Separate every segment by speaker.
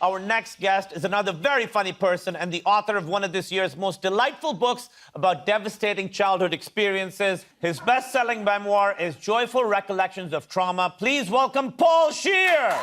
Speaker 1: Our next guest is another very funny person and the author of one of this year's most delightful books about devastating childhood experiences. His best-selling memoir is Joyful Recollections of Trauma. Please welcome Paul Scheer.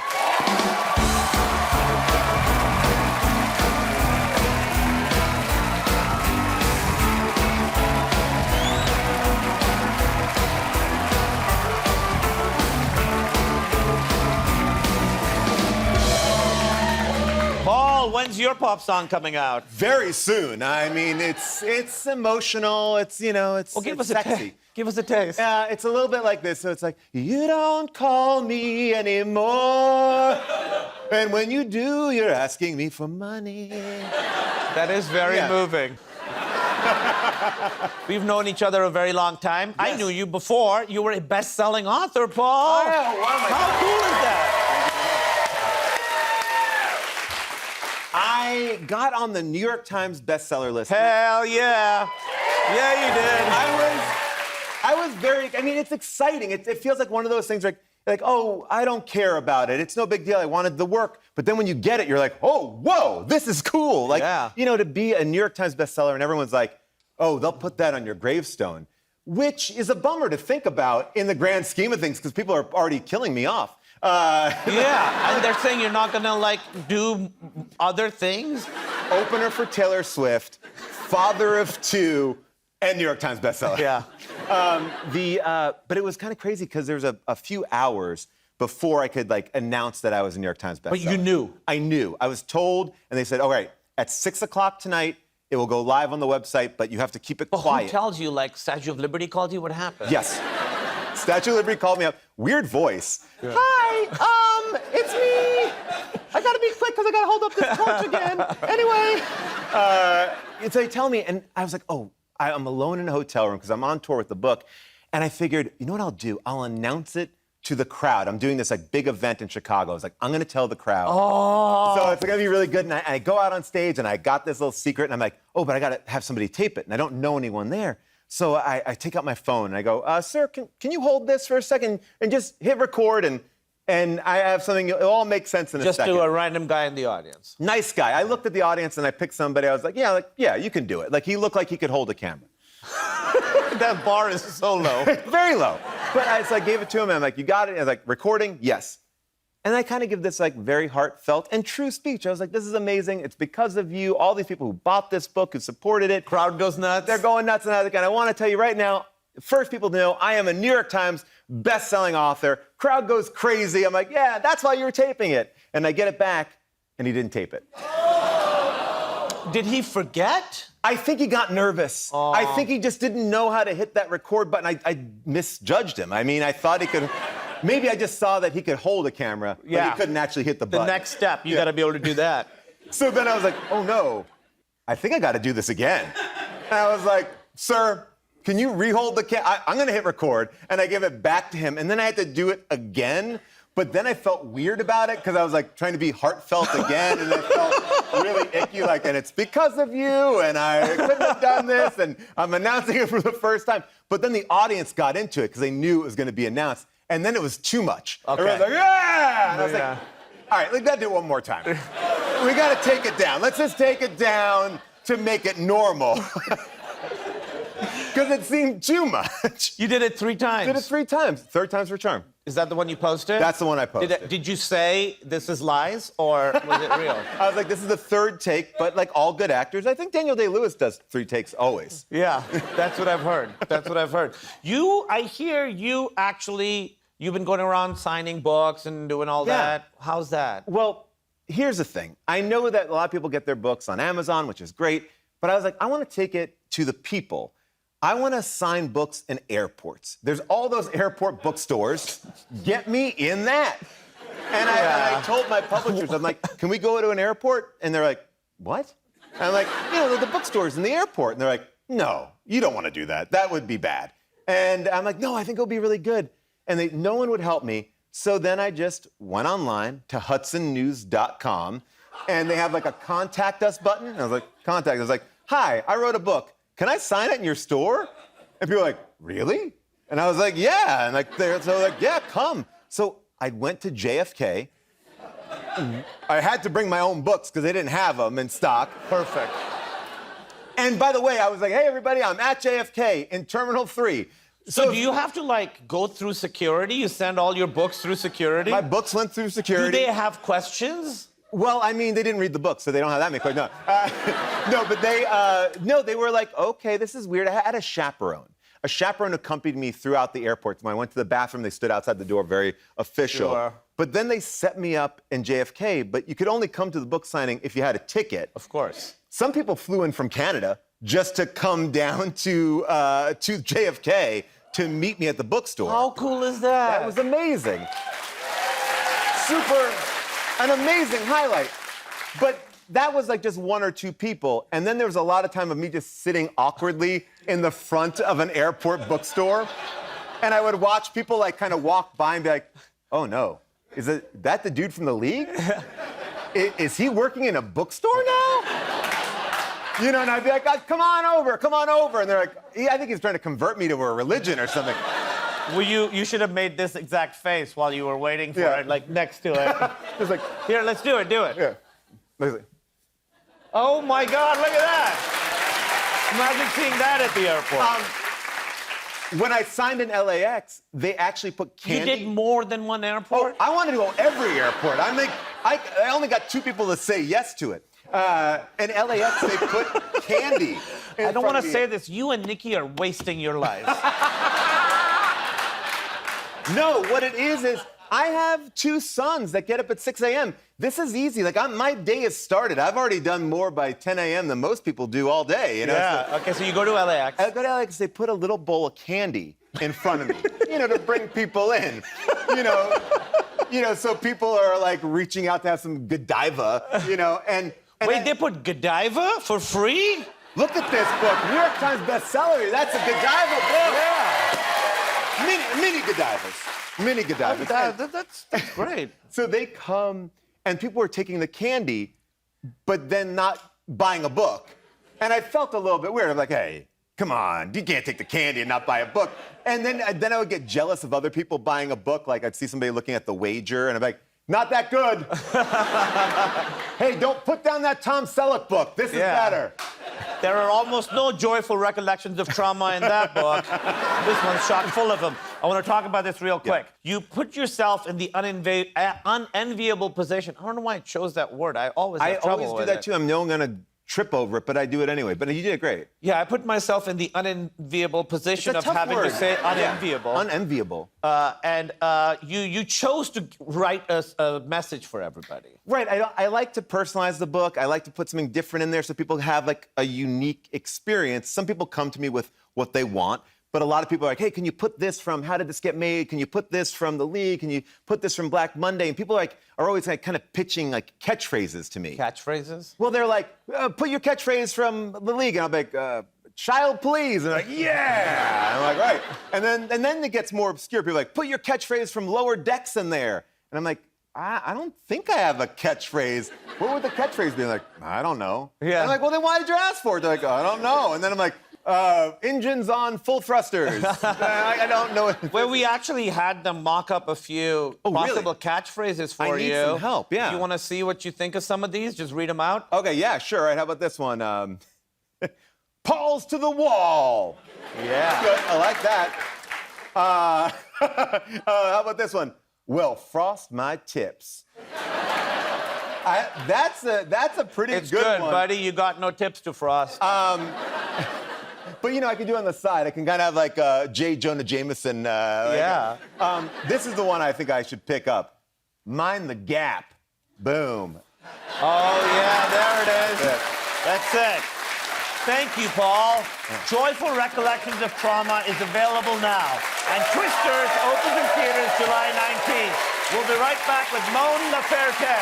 Speaker 1: Paul, when's your pop song coming out?
Speaker 2: Very soon. I mean, it's emotional. It's, you know, it's,
Speaker 1: Well, give
Speaker 2: it's
Speaker 1: us
Speaker 2: sexy.
Speaker 1: Give us a taste.
Speaker 2: It's a little bit like this. So it's like, you don't call me anymore. And when you do, you're asking me for money.
Speaker 1: That is very moving. We've known each other a very long time. Yes. I knew you before. You were a best-selling author, Paul.
Speaker 2: Oh, wow,
Speaker 1: How cool is that?
Speaker 2: I got on the New York Times bestseller list.
Speaker 1: Hell yeah. Yeah, you did.
Speaker 2: I was very, I mean, it's exciting. It feels like one of those things like, oh, I don't care about it. It's no big deal. I wanted the work. But then when you get it, you're like, oh, whoa, this is cool. Like, you know, to be a New York Times bestseller and everyone's like, oh, they'll put that on your gravestone, which is a bummer to think about in the grand scheme of things because people are already killing me off.
Speaker 1: Yeah, and they're saying you're not gonna, like, do other things?
Speaker 2: Opener for Taylor Swift, father of two, and New York Times bestseller.
Speaker 1: Yeah.
Speaker 2: But it was kind of crazy because there was a few hours before I could, like, announce that I was a New York Times bestseller.
Speaker 1: But you knew?
Speaker 2: I knew. I was told, and they said, all right, at 6 o'clock tonight, it will go live on the website, but you have to keep it quiet.
Speaker 1: Who tells you, like, Statue of Liberty called you? What happened?
Speaker 2: Yes. Statue of Liberty called me up. Weird voice. Yeah. Hi, it's me. I gotta be quick because I gotta hold up this torch again. Anyway. And so they tell me, and I was like, oh, I'm alone in a hotel room because I'm on tour with the book. And I figured, you know what I'll do? I'll announce it to the crowd. I'm doing this like big event in Chicago. I was like, I'm gonna tell the crowd.
Speaker 1: Oh.
Speaker 2: So it's gonna be really good. And I go out on stage and I got this little secret and I'm like, oh, but I gotta have somebody tape it. And I don't know anyone there. So I take out my phone and I go, sir, can you hold this for a second and just hit record and I have something, it'll all make sense in a second.
Speaker 1: Just to a random guy in the audience.
Speaker 2: Nice guy. I looked at the audience and I picked somebody. I was like, yeah, you can do it. Like, he looked like he could hold a camera.
Speaker 1: That bar is so low.
Speaker 2: Very low. But I gave it to him and I'm like, you got it? And I was like, recording? Yes. And I kind of give this like very heartfelt and true speech. I was like, this is amazing. It's because of you. All these people who bought this book, who supported it.
Speaker 1: Crowd goes nuts.
Speaker 2: They're going nuts. And I want to tell you right now, first people to know, I am a New York Times best-selling author. Crowd goes crazy. I'm like, yeah, that's why you were taping it. And I get it back, and he didn't tape it.
Speaker 1: Did he forget?
Speaker 2: I think he got nervous.
Speaker 1: Oh.
Speaker 2: I think he just didn't know how to hit that record button. I misjudged him. I mean, I thought he could... Maybe I just saw that he could hold a camera, but he couldn't actually hit the button.
Speaker 1: The next step, you gotta be able to do that.
Speaker 2: So then I was like, oh no, I think I gotta do this again. And I was like, sir, can you re-hold the camera? I'm gonna hit record. And I gave it back to him, and then I had to do it again. But then I felt weird about it, because I was like trying to be heartfelt again, and I felt really icky, like, and it's because of you, and I couldn't have done this, and I'm announcing it for the first time. But then the audience got into it, because they knew it was gonna be announced. And then it was too much.
Speaker 1: Okay.
Speaker 2: Everyone's like, yeah! And I was like, all right, we gotta do it one more time. We gotta take it down. Let's just take it down to make it normal. Because it seemed too much.
Speaker 1: You did it 3 times.
Speaker 2: Did it 3 times. 3rd time's for charm.
Speaker 1: Is that the one you posted?
Speaker 2: That's the one I posted.
Speaker 1: Did you say this is lies, or was it real?
Speaker 2: I was like, this is the 3rd take, but like all good actors, I think Daniel Day-Lewis does 3 takes always.
Speaker 1: Yeah, that's what I've heard. That's what I've heard. I hear you actually, you've been going around signing books and doing all that. How's that?
Speaker 2: Well, here's the thing. I know that a lot of people get their books on Amazon, which is great, but I was like, I want to take it to the people. I want to sign books in airports. There's all those airport bookstores. Get me in that. And I told my publishers, I'm like, can we go to an airport? And they're like, what? And I'm like, you know, the bookstores in the airport. And they're like, no, you don't want to do that. That would be bad. And I'm like, no, I think it'll be really good. And no one would help me. So then I just went online to hudsonnews.com, and they have like a contact us button. And I was like, contact. I was like, hi, I wrote a book. Can I sign it in your store? And people were like, really? And I was like, yeah. And like, so like, yeah, come. So I went to JFK, I had to bring my own books because they didn't have them in stock.
Speaker 1: Perfect.
Speaker 2: And by the way, I was like, hey, everybody, I'm at JFK in Terminal 3.
Speaker 1: So do you have to, like, go through security? You send all your books through security?
Speaker 2: My books went through security.
Speaker 1: Do they have questions?
Speaker 2: Well, I mean, they didn't read the book, so they don't have that many questions. No, but they were like, okay, this is weird. I had a chaperone. A chaperone accompanied me throughout the airport. When I went to the bathroom, they stood outside the door, very official.
Speaker 1: Sure.
Speaker 2: But then they set me up in JFK, but you could only come to the book signing if you had a ticket.
Speaker 1: Of course.
Speaker 2: Some people flew in from Canada just to come down to JFK to meet me at the bookstore.
Speaker 1: How cool is that?
Speaker 2: That was amazing. An amazing highlight. But that was like just one or two people. And then there was a lot of time of me just sitting awkwardly in the front of an airport bookstore. And I would watch people like kind of walk by and be like, oh no, is that the dude from the league? Is he working in a bookstore now? You know, and I'd be like, come on over. And they're like, I think he's trying to convert me to a religion or something.
Speaker 1: Well, you should have made this exact face while you were waiting for it, like next to it.
Speaker 2: It's like,
Speaker 1: here, let's do it.
Speaker 2: Yeah. Like,
Speaker 1: Oh my God, look at that. Imagine seeing that at the airport.
Speaker 2: when I signed in LAX, they actually put candy.
Speaker 1: You did more than one airport?
Speaker 2: Oh, I wanted to go every airport. I only got 2 people to say yes to it. In LAX, they put candy.
Speaker 1: I don't want to say this. You and Nikki are wasting your lives.
Speaker 2: No, what it is I have 2 sons that get up at 6 a.m. This is easy. Like, my day has started. I've already done more by 10 a.m. than most people do all day. You know?
Speaker 1: Yeah. Okay, so you go to LAX.
Speaker 2: I go to LAX, they put a little bowl of candy in front of me, to bring people in. So people are like reaching out to have some Godiva, and
Speaker 1: Wait, they put Godiva for free?
Speaker 2: Look at this book, New York Times bestseller. That's a Godiva book.
Speaker 1: Yeah.
Speaker 2: Mini Godivas. Mini Godivas.
Speaker 1: That's great.
Speaker 2: So they come, and people were taking the candy, but then not buying a book. And I felt a little bit weird. I'm like, hey, come on, you can't take the candy and not buy a book. And then I would get jealous of other people buying a book. Like, I'd see somebody looking at The Wager, and I'm like, not that good. Hey, don't put down that Tom Selleck book. This is better.
Speaker 1: There are almost no joyful recollections of trauma in that book. This one's chock full of them. I want to talk about this real quick. Yeah. You put yourself in the unenviable position. I don't know why I chose that word. I always have trouble with it.
Speaker 2: I always do that too. I'm going to trip over it, but I do it anyway. But you did it great.
Speaker 1: Yeah, I put myself in the unenviable position of having to say unenviable.
Speaker 2: Yeah. Unenviable.
Speaker 1: And you chose to write a message for everybody.
Speaker 2: Right. I like to personalize the book. I like to put something different in there so people have like a unique experience. Some people come to me with what they want, but a lot of people are like, hey, can you put this from How Did This Get Made? Can you put this from The League? Can you put this from Black Monday? And people are always like kind of pitching like catchphrases to me.
Speaker 1: Catchphrases?
Speaker 2: Well, they're like, put your catchphrase from The League. And I'll be like, child, please. And I'm like, yeah. And I'm like, right. And then it gets more obscure. People are like, put your catchphrase from Lower Decks in there. And I'm like, I don't think I have a catchphrase. What would the catchphrase be? Like, I don't know.
Speaker 1: Yeah.
Speaker 2: I'm like, well, then why did you ask for it? They're like, I don't know. And then I'm like, engines on full thrusters. I don't know.
Speaker 1: Well, we actually had them mock up a few possible catchphrases for you.
Speaker 2: I need some help, yeah.
Speaker 1: You want to see what you think of some of these? Just read them out?
Speaker 2: Okay, yeah, sure. All right, how about this one? Paul's to the wall.
Speaker 1: Yeah.
Speaker 2: Good. I like that. How about this one? Well, frost my tips. That's a pretty
Speaker 1: It's good
Speaker 2: one.
Speaker 1: buddy. You got no tips to frost.
Speaker 2: But I can do it on the side. I can kind of have like J. Jonah Jameson. This is the one I think I should pick up. Mind the gap. Boom.
Speaker 1: Oh, yeah, there it is.
Speaker 2: Yeah.
Speaker 1: That's it. Thank you, Paul. Joyful Recollections of Trauma is available now. And Twisters opens in theaters July 19th. We'll be right back with Mon Laferte.